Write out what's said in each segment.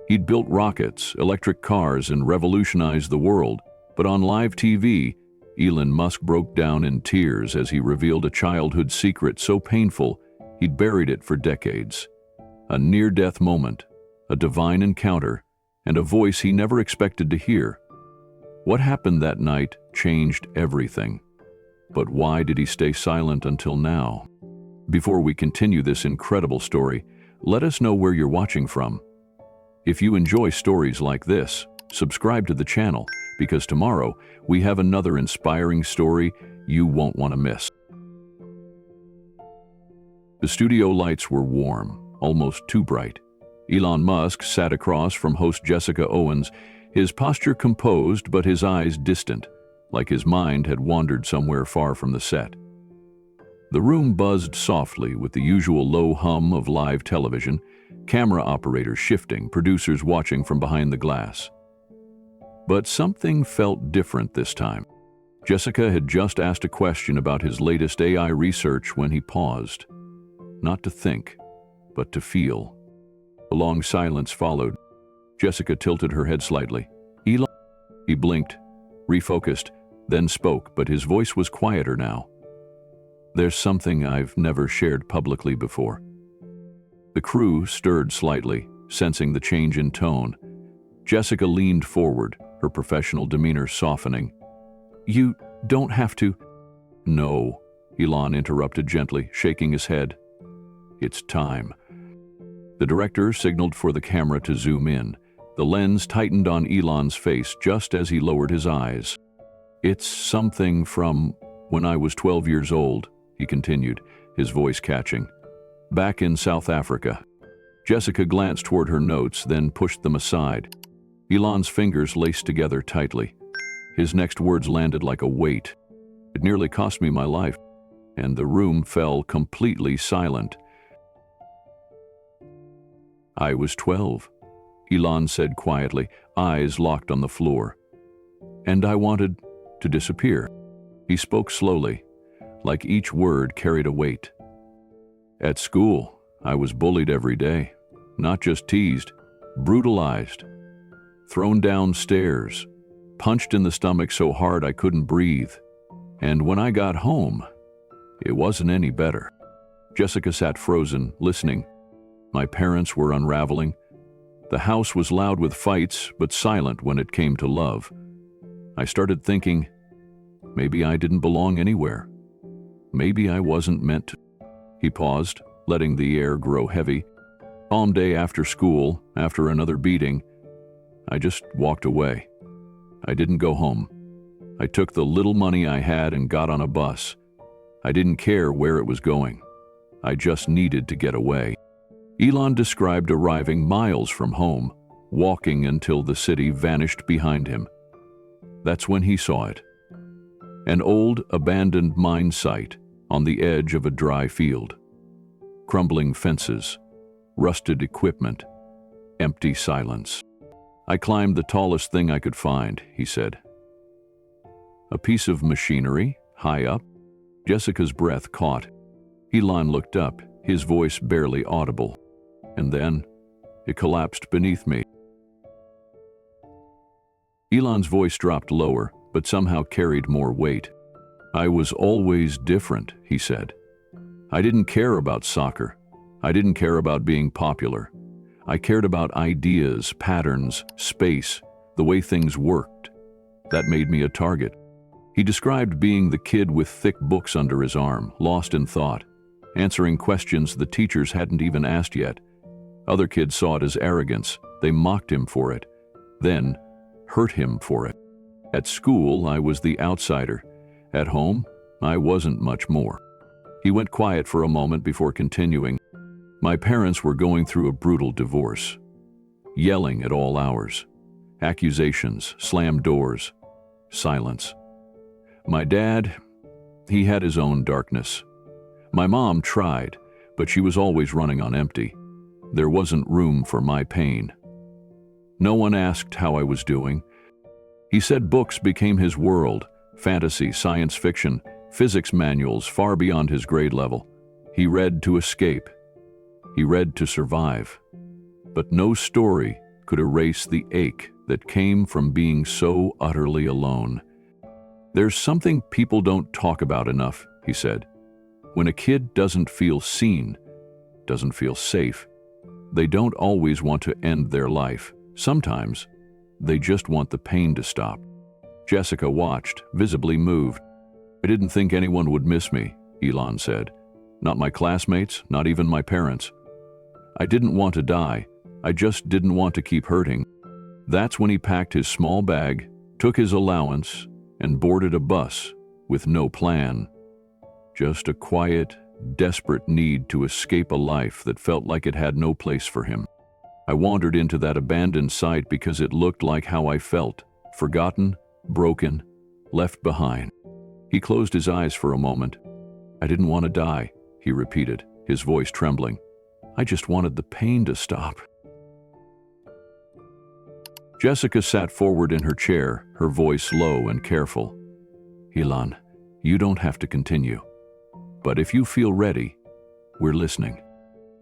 He'd built rockets, electric cars, and revolutionized the world, but on live TV, Elon Musk broke down in tears as he revealed a childhood secret so painful he'd buried it for decades. A near-death moment, a divine encounter, and a voice he never expected to hear. What happened that night changed everything. But why did he stay silent until now? Before we continue this incredible story, let us know where you're watching from. If you enjoy stories like this, subscribe to the channel, because tomorrow we have another inspiring story you won't want to miss. The studio lights were warm, almost too bright. Elon Musk sat across from host Jessica Owens, his posture composed but his eyes distant, like his mind had wandered somewhere far from the set. The room buzzed softly with the usual low hum of live television, camera operators shifting, producers watching from behind the glass. But something felt different this time. Jessica had just asked a question about his latest AI research when he paused. Not to think, but to feel. A long silence followed. Jessica tilted her head slightly. Elon? He blinked, refocused, then spoke, but his voice was quieter now. There's something I've never shared publicly before. The crew stirred slightly, sensing the change in tone. Jessica leaned forward, her professional demeanor softening. You don't have to. No, Elon interrupted gently, shaking his head. It's time. The director signaled for the camera to zoom in. The lens tightened on Elon's face just as he lowered his eyes. It's something from when I was 12 years old, he continued, his voice catching. Back in South Africa. Jessica glanced toward her notes, then pushed them aside. Elon's fingers laced together tightly. His next words landed like a weight. It nearly cost me my life, and the room fell completely silent. I was 12, Elon said quietly, eyes locked on the floor. And I wanted to disappear. He spoke slowly, like each word carried a weight. At school, I was bullied every day, not just teased, brutalized, thrown down stairs, punched in the stomach so hard I couldn't breathe. And when I got home, it wasn't any better. Jessica sat frozen, listening. My parents were unraveling. The house was loud with fights, but silent when it came to love. I started thinking, maybe I didn't belong anywhere. Maybe I wasn't meant to. He paused, letting the air grow heavy. Calm day after school, after another beating, I just walked away. I didn't go home. I took the little money I had and got on a bus. I didn't care where it was going. I just needed to get away. Elon described arriving miles from home, walking until the city vanished behind him. That's when he saw it. An old, abandoned mine site on the edge of a dry field. Crumbling fences, rusted equipment, empty silence. I climbed the tallest thing I could find, he said. A piece of machinery, high up. Jessica's breath caught. Elon looked up, his voice barely audible. And then, it collapsed beneath me. Elon's voice dropped lower, but somehow carried more weight. I was always different, he said. I didn't care about soccer. I didn't care about being popular. I cared about ideas, patterns, space, the way things worked. That made me a target. He described being the kid with thick books under his arm, lost in thought, answering questions the teachers hadn't even asked yet. Other kids saw it as arrogance. They mocked him for it, then hurt him for it. At school, I was the outsider. At home, I wasn't much more. He went quiet for a moment before continuing. My parents were going through a brutal divorce. Yelling at all hours. Accusations, slammed doors, silence. My dad, he had his own darkness. My mom tried, but she was always running on empty. There wasn't room for my pain. No one asked how I was doing. He said books became his world, fantasy, science fiction, physics manuals far beyond his grade level. He read to escape. He read to survive. But no story could erase the ache that came from being so utterly alone. "There's something people don't talk about enough," he said. "When a kid doesn't feel seen, doesn't feel safe, they don't always want to end their life. Sometimes, they just want the pain to stop." Jessica watched, visibly moved. "I didn't think anyone would miss me," Elon said. "Not my classmates, not even my parents. I didn't want to die. I just didn't want to keep hurting." That's when he packed his small bag, took his allowance, and boarded a bus with no plan. Just a quiet, desperate need to escape a life that felt like it had no place for him. "I wandered into that abandoned site because it looked like how I felt, forgotten, broken, left behind." He closed his eyes for a moment. "I didn't want to die," he repeated, his voice trembling. "I just wanted the pain to stop." Jessica sat forward in her chair, her voice low and careful. "Elon, you don't have to continue. But if you feel ready, we're listening."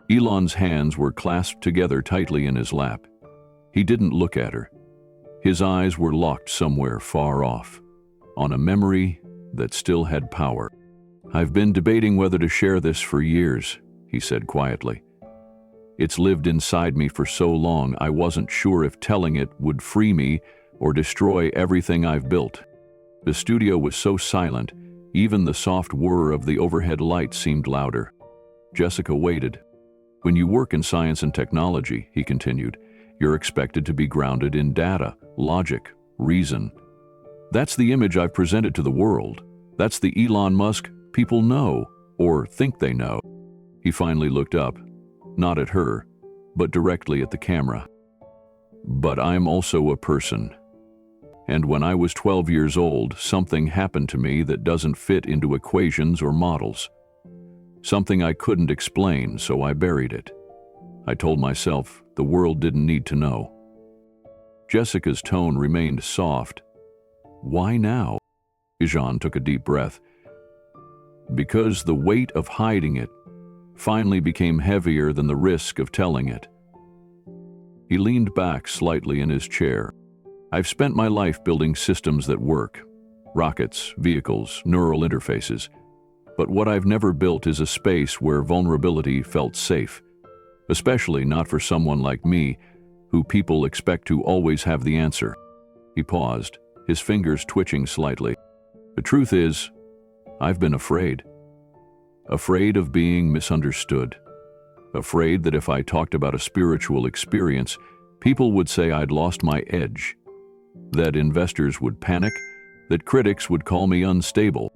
Elon's hands were clasped together tightly in his lap. He didn't look at her. His eyes were locked somewhere far off, on a memory that still had power. "I've been debating whether to share this for years," he said quietly. "It's lived inside me for so long, I wasn't sure if telling it would free me or destroy everything I've built." The studio was so silent, even the soft whir of the overhead light seemed louder. Jessica waited. "When you work in science and technology," he continued, "you're expected to be grounded in data, logic, reason. That's the image I've presented to the world. That's the Elon Musk people know, or think they know." He finally looked up, not at her, but directly at the camera. "But I'm also a person. And when I was 12 years old, something happened to me that doesn't fit into equations or models. Something I couldn't explain, so I buried it. I told myself the world didn't need to know." Jessica's tone remained soft. "Why now?" Jean took a deep breath. "Because the weight of hiding it finally became heavier than the risk of telling it." He leaned back slightly in his chair. "I've spent my life building systems that work. Rockets, vehicles, neural interfaces. But what I've never built is a space where vulnerability felt safe. Especially not for someone like me, who people expect to always have the answer." He paused, his fingers twitching slightly. "The truth is, I've been afraid. Afraid of being misunderstood. Afraid that if I talked about a spiritual experience, people would say I'd lost my edge. That investors would panic, that critics would call me unstable."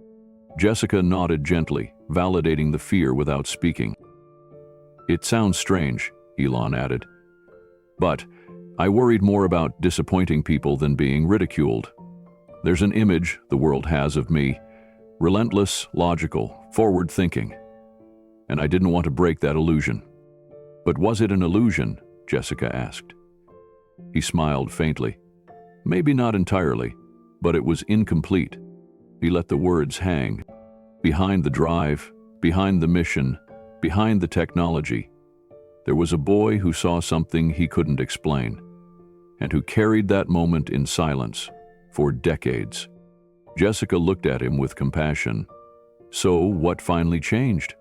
Jessica nodded gently, validating the fear without speaking. "It sounds strange," Elon added. "But I worried more about disappointing people than being ridiculed. There's an image the world has of me, relentless, logical, forward-thinking. And I didn't want to break that illusion." "But was it an illusion?" Jessica asked. He smiled faintly. "Maybe not entirely, but it was incomplete." He let the words hang. Behind the drive, behind the mission, behind the technology, there was a boy who saw something he couldn't explain, and who carried that moment in silence for decades. Jessica looked at him with compassion. "So what finally changed?"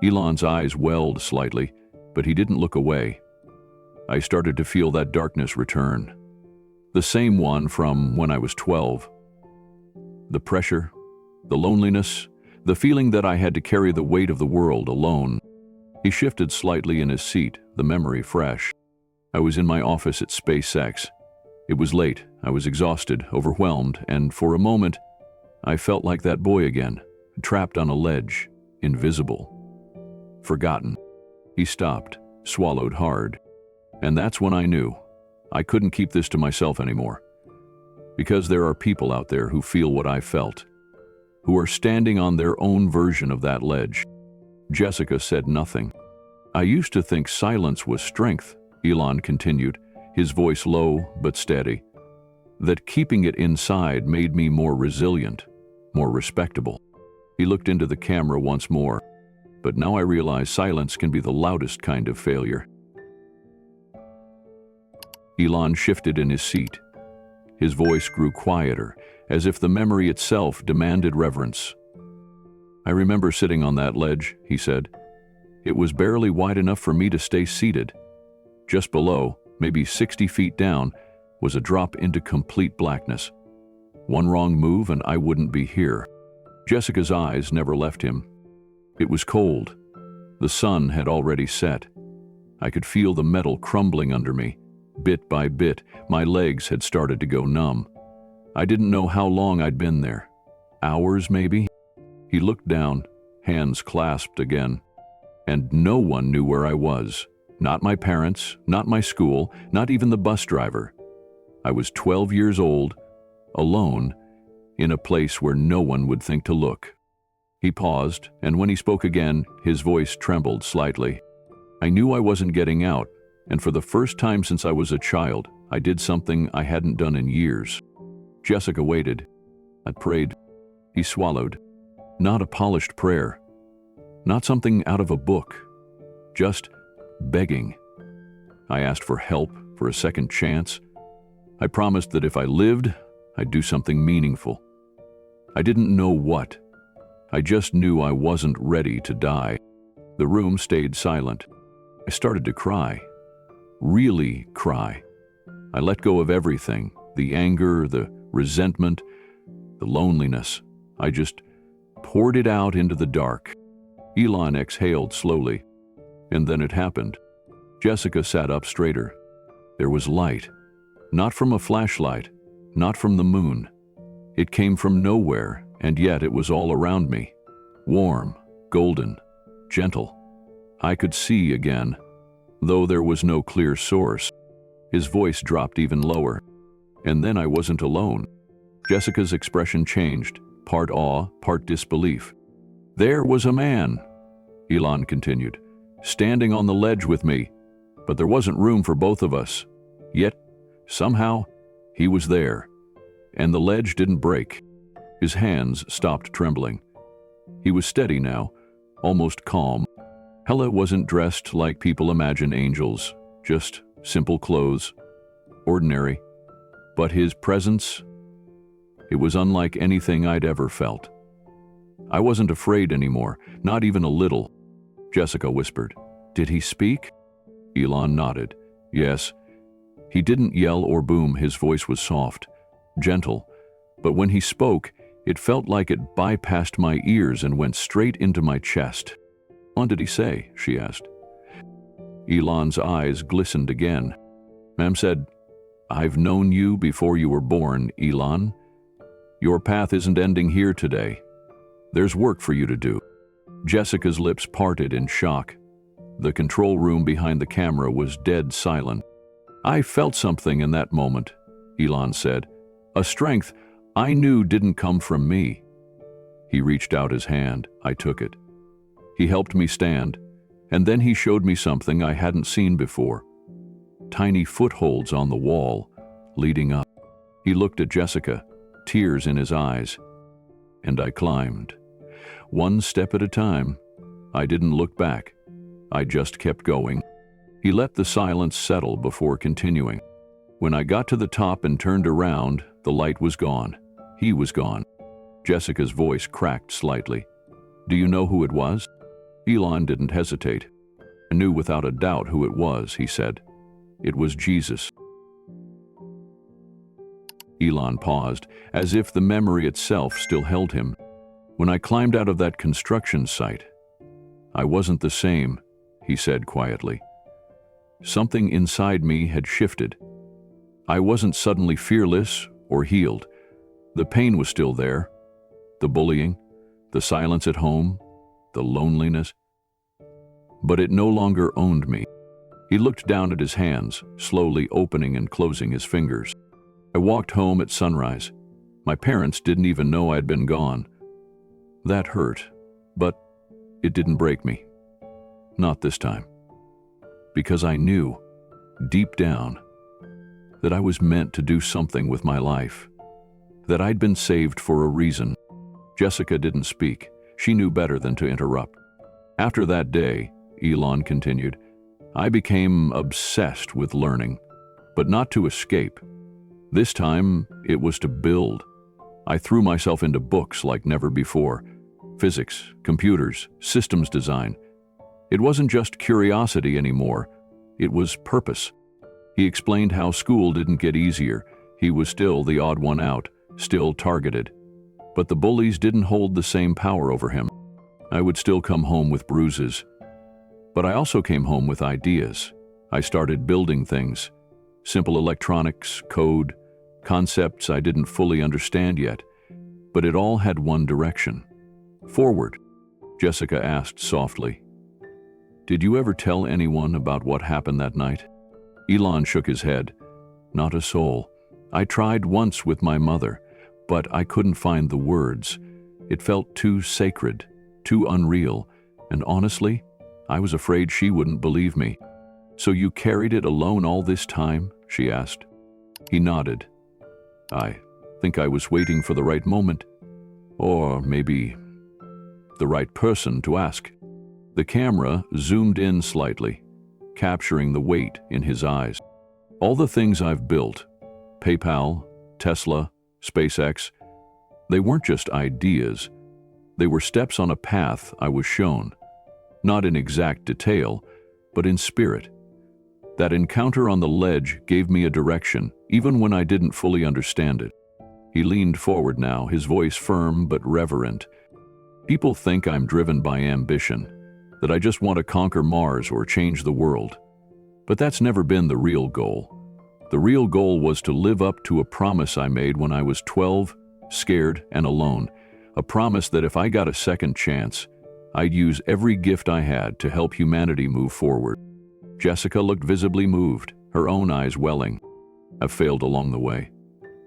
Elon's eyes welled slightly, but he didn't look away. "I started to feel that darkness return. The same one from when I was 12. The pressure, the loneliness, the feeling that I had to carry the weight of the world alone." He shifted slightly in his seat, the memory fresh. "I was in my office at SpaceX. It was late, I was exhausted, overwhelmed, and for a moment, I felt like that boy again, trapped on a ledge, invisible. Forgotten." He stopped, swallowed hard. "And that's when I knew. I couldn't keep this to myself anymore. Because there are people out there who feel what I felt, who are standing on their own version of that ledge." Jessica said nothing. "I used to think silence was strength," Elon continued, his voice low but steady. "That keeping it inside made me more resilient, more respectable." He looked into the camera once more. "But now I realize silence can be the loudest kind of failure." Elon shifted in his seat. His voice grew quieter, as if the memory itself demanded reverence. "I remember sitting on that ledge," he said. "It was barely wide enough for me to stay seated. Just below, maybe 60 feet down, was a drop into complete blackness. One wrong move and I wouldn't be here." Jessica's eyes never left him. It was cold. The sun had already set. I could feel the metal crumbling under me. Bit by bit, my legs had started to go numb. I didn't know how long I'd been there. Hours, maybe? He looked down, hands clasped again. And no one knew where I was. Not my parents, not my school, not even the bus driver. I was 12 years old, alone, in a place where no one would think to look. He paused, and when he spoke again, his voice trembled slightly. I knew I wasn't getting out, and for the first time since I was a child, I did something I hadn't done in years. Jessica waited. I prayed. He swallowed. Not a polished prayer. Not something out of a book. Just begging. I asked for help, for a second chance. I promised that if I lived, I'd do something meaningful. I didn't know what. I just knew I wasn't ready to die. The room stayed silent. I started to cry. Really cry. I let go of everything, the anger, the resentment, the loneliness. I just poured it out into the dark. Elon exhaled slowly, and then it happened. Jessica sat up straighter. There was light. Not from a flashlight, not from the moon. It came from nowhere, and yet it was all around me. Warm, golden, gentle. I could see again, though there was no clear source. His voice dropped even lower. And then I wasn't alone. Jessica's expression changed, part awe, part disbelief. "There was a man," Elon continued, "standing on the ledge with me, but there wasn't room for both of us. Yet, somehow, he was there, and the ledge didn't break." His hands stopped trembling. He was steady now, almost calm. Hella wasn't dressed like people imagine angels, just simple clothes, ordinary. But his presence, it was unlike anything I'd ever felt. I wasn't afraid anymore, not even a little. Jessica whispered, "Did he speak?" Elon nodded. "Yes." He didn't yell or boom, his voice was soft, gentle, but when he spoke, it felt like it bypassed my ears and went straight into my chest. "What did he say?" she asked. Elon's eyes glistened again. Ma'am said, "I've known you before you were born, Elon. Your path isn't ending here today. There's work for you to do." Jessica's lips parted in shock. The control room behind the camera was dead silent. "I felt something in that moment," Elon said. "A strength I knew didn't come from me." He reached out his hand. I took it. He helped me stand, and then he showed me something I hadn't seen before. Tiny footholds on the wall, leading up. He looked at Jessica, tears in his eyes, and I climbed. One step at a time. I didn't look back. I just kept going. He let the silence settle before continuing. When I got to the top and turned around, the light was gone. He was gone. Jessica's voice cracked slightly. "Do you know who it was?" Elon didn't hesitate. "I knew without a doubt who it was," he said. "It was Jesus." Elon paused, as if the memory itself still held him. "When I climbed out of that construction site, I wasn't the same," he said quietly. "Something inside me had shifted. I wasn't suddenly fearless or healed. The pain was still there. The bullying, the silence at home, the loneliness. But it no longer owned me." He looked down at his hands, slowly opening and closing his fingers. I walked home at sunrise. My parents didn't even know I'd been gone. That hurt, but it didn't break me. Not this time. Because I knew, deep down, that I was meant to do something with my life. That I'd been saved for a reason. Jessica didn't speak. She knew better than to interrupt. "After that day," Elon continued, "I became obsessed with learning. But not to escape. This time, it was to build. I threw myself into books like never before. Physics, computers, systems design. It wasn't just curiosity anymore. It was purpose. He explained how school didn't get easier. He was still the odd one out, still targeted. But the bullies didn't hold the same power over him. I would still come home with bruises. But I also came home with ideas. I started building things. Simple electronics, code, concepts I didn't fully understand yet. But it all had one direction. Forward, Jessica asked softly. Did you ever tell anyone about what happened that night? Elon shook his head. Not a soul. I tried once with my mother, but I couldn't find the words. It felt too sacred, too unreal, and honestly, I was afraid she wouldn't believe me. So you carried it alone all this time? She asked. He nodded. I think I was waiting for the right moment, or maybe the right person to ask. The camera zoomed in slightly, capturing the weight in his eyes. All the things I've built, PayPal, Tesla, SpaceX, they weren't just ideas. They were steps on a path I was shown, not in exact detail, but in spirit. That encounter on the ledge gave me a direction, even when I didn't fully understand it. He leaned forward now, his voice firm but reverent. People think I'm driven by ambition, that I just want to conquer Mars or change the world. But that's never been the real goal. The real goal was to live up to a promise I made when I was 12, scared and alone. A promise that if I got a second chance, I'd use every gift I had to help humanity move forward. Jessica looked visibly moved, her own eyes welling. I've failed along the way,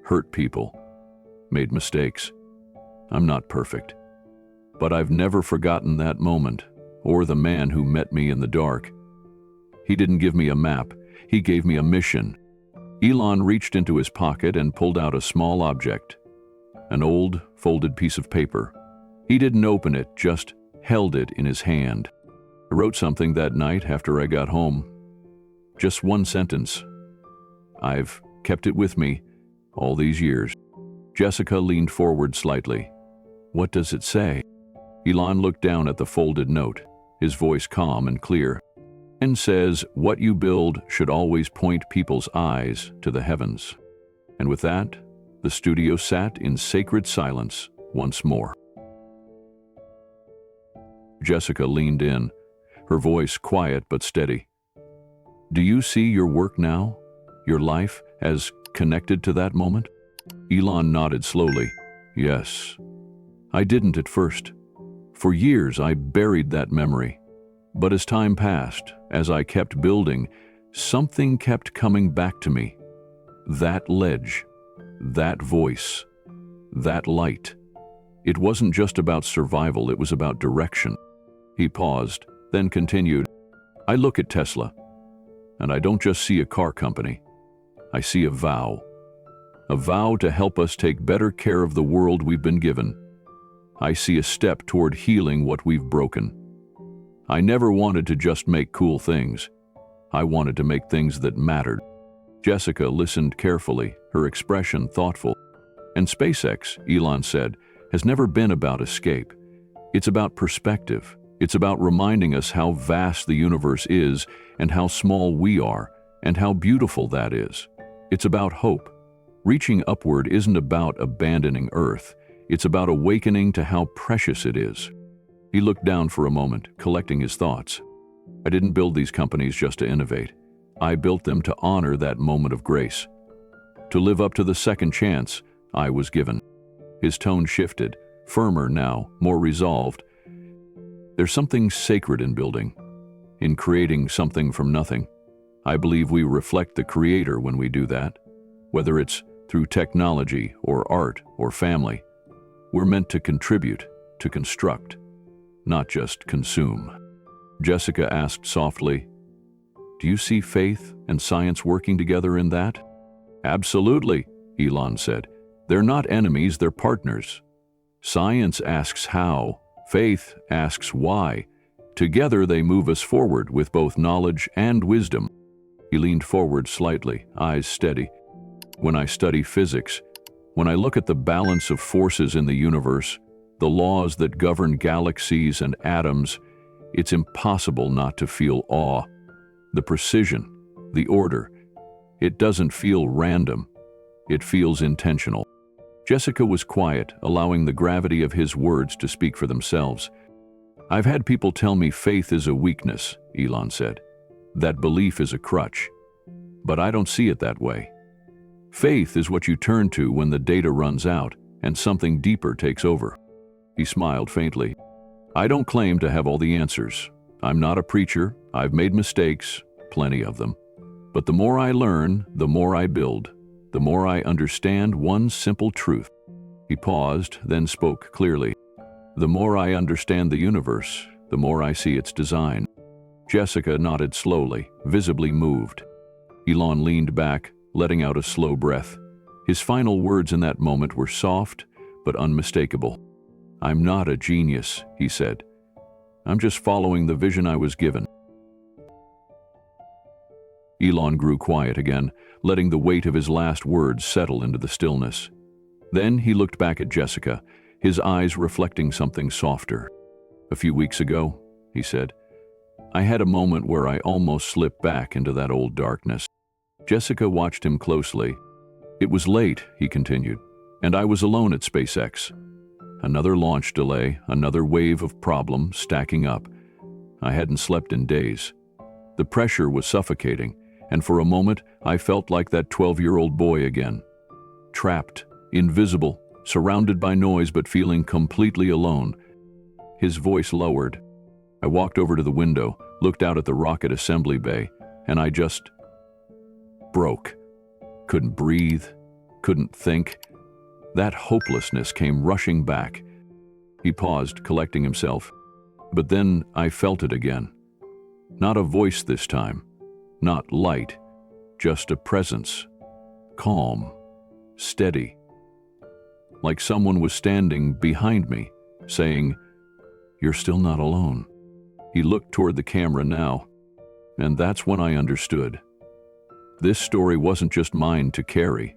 hurt people, made mistakes. I'm not perfect. But I've never forgotten that moment, or the man who met me in the dark. He didn't give me a map, he gave me a mission. Elon reached into his pocket and pulled out a small object, an old, folded piece of paper. He didn't open it, just held it in his hand. I wrote something that night after I got home. Just one sentence. I've kept it with me all these years. Jessica leaned forward slightly. What does it say? Elon looked down at the folded note, his voice calm and clear. And says, what you build should always point people's eyes to the heavens. And with that, the studio sat in sacred silence once more. Jessica leaned in, her voice quiet but steady. Do you see your work now, your life, as connected to that moment? Elon nodded slowly. Yes. I didn't at first. For years, I buried that memory. But as time passed, as I kept building, something kept coming back to me. That ledge, that voice, that light. It wasn't just about survival, it was about direction. He paused, then continued. I look at Tesla, and I don't just see a car company. I see a vow to help us take better care of the world we've been given. I see a step toward healing what we've broken. I never wanted to just make cool things. I wanted to make things that mattered. Jessica listened carefully, her expression thoughtful. And SpaceX, Elon said, has never been about escape. It's about perspective. It's about reminding us how vast the universe is and how small we are, and how beautiful that is. It's about hope. Reaching upward isn't about abandoning Earth. It's about awakening to how precious it is. He looked down for a moment, collecting his thoughts. I didn't build these companies just to innovate. I built them to honor that moment of grace, to live up to the second chance I was given. His tone shifted, firmer now, more resolved. There's something sacred in building, in creating something from nothing. I believe we reflect the Creator when we do that, whether it's through technology or art or family. We're meant to contribute, to construct, not just consume. Jessica asked softly, do you see faith and science working together in that? Absolutely, Elon said. They're not enemies, they're partners. Science asks how, faith asks why. Together they move us forward with both knowledge and wisdom. He leaned forward slightly, eyes steady. When I study physics, when I look at the balance of forces in the universe, the laws that govern galaxies and atoms, it's impossible not to feel awe. The precision, the order, it doesn't feel random. It feels intentional. Jessica was quiet, allowing the gravity of his words to speak for themselves. I've had people tell me faith is a weakness, Elon said. That belief is a crutch. But I don't see it that way. Faith is what you turn to when the data runs out and something deeper takes over. He smiled faintly. I don't claim to have all the answers. I'm not a preacher. I've made mistakes, plenty of them. But the more I learn, the more I build, the more I understand one simple truth. He paused, then spoke clearly. The more I understand the universe, the more I see its design. Jessica nodded slowly, visibly moved. Elon leaned back, letting out a slow breath. His final words in that moment were soft, but unmistakable. I'm not a genius, he said. I'm just following the vision I was given. Elon grew quiet again, letting the weight of his last words settle into the stillness. Then he looked back at Jessica, his eyes reflecting something softer. A few weeks ago, he said, I had a moment where I almost slipped back into that old darkness. Jessica watched him closely. It was late, he continued, and I was alone at SpaceX. Another launch delay, another wave of problems stacking up. I hadn't slept in days. The pressure was suffocating, and for a moment I felt like that 12-year-old boy again. Trapped, invisible, surrounded by noise but feeling completely alone. His voice lowered. I walked over to the window, looked out at the rocket assembly bay, and I just broke. Couldn't breathe, couldn't think. That hopelessness came rushing back. He paused, collecting himself. But then I felt it again. Not a voice this time, not light, just a presence. Calm, steady. Like someone was standing behind me, saying, "You're still not alone." He looked toward the camera now, and that's when I understood. This story wasn't just mine to carry.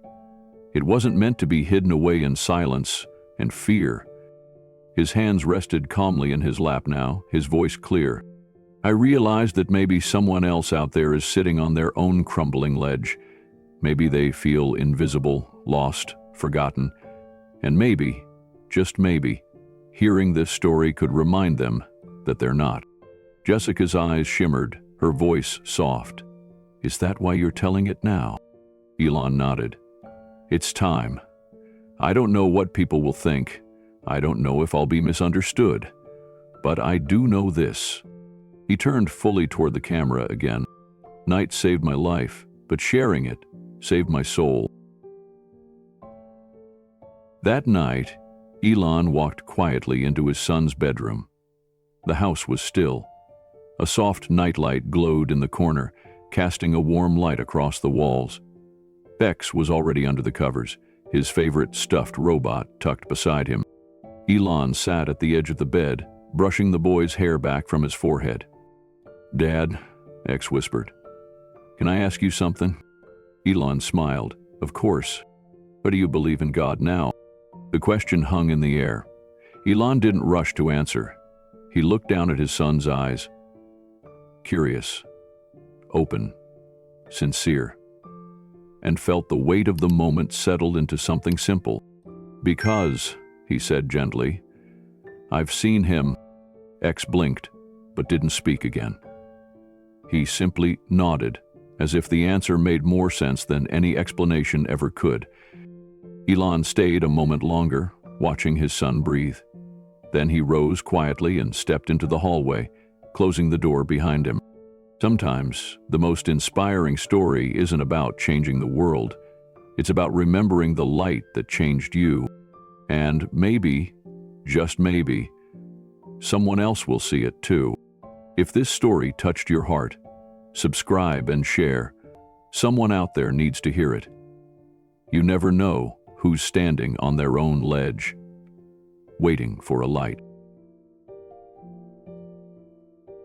It wasn't meant to be hidden away in silence and fear. His hands rested calmly in his lap now, his voice clear. I realized that maybe someone else out there is sitting on their own crumbling ledge. Maybe they feel invisible, lost, forgotten. And maybe, just maybe, hearing this story could remind them that they're not. Jessica's eyes shimmered, her voice soft. Is that why you're telling it now? Elon nodded. It's time. I don't know what people will think. I don't know if I'll be misunderstood. But I do know this. He turned fully toward the camera again. Night saved my life, but sharing it saved my soul. That night, Elon walked quietly into his son's bedroom. The house was still. A soft nightlight glowed in the corner, casting a warm light across the walls. Bex was already under the covers, his favorite stuffed robot tucked beside him. Elon sat at the edge of the bed, brushing the boy's hair back from his forehead. "Dad," X whispered. "Can I ask you something?" Elon smiled. "Of course. But do you believe in God now?" The question hung in the air. Elon didn't rush to answer. He looked down at his son's eyes. Curious, open, sincere, and felt the weight of the moment settled into something simple. "Because," he said gently, "I've seen him." X blinked, but didn't speak again. He simply nodded, as if the answer made more sense than any explanation ever could. Elon stayed a moment longer, watching his son breathe. Then he rose quietly and stepped into the hallway, closing the door behind him. Sometimes, the most inspiring story isn't about changing the world. It's about remembering the light that changed you. And maybe, just maybe, someone else will see it too. If this story touched your heart, subscribe and share. Someone out there needs to hear it. You never know who's standing on their own ledge, waiting for a light.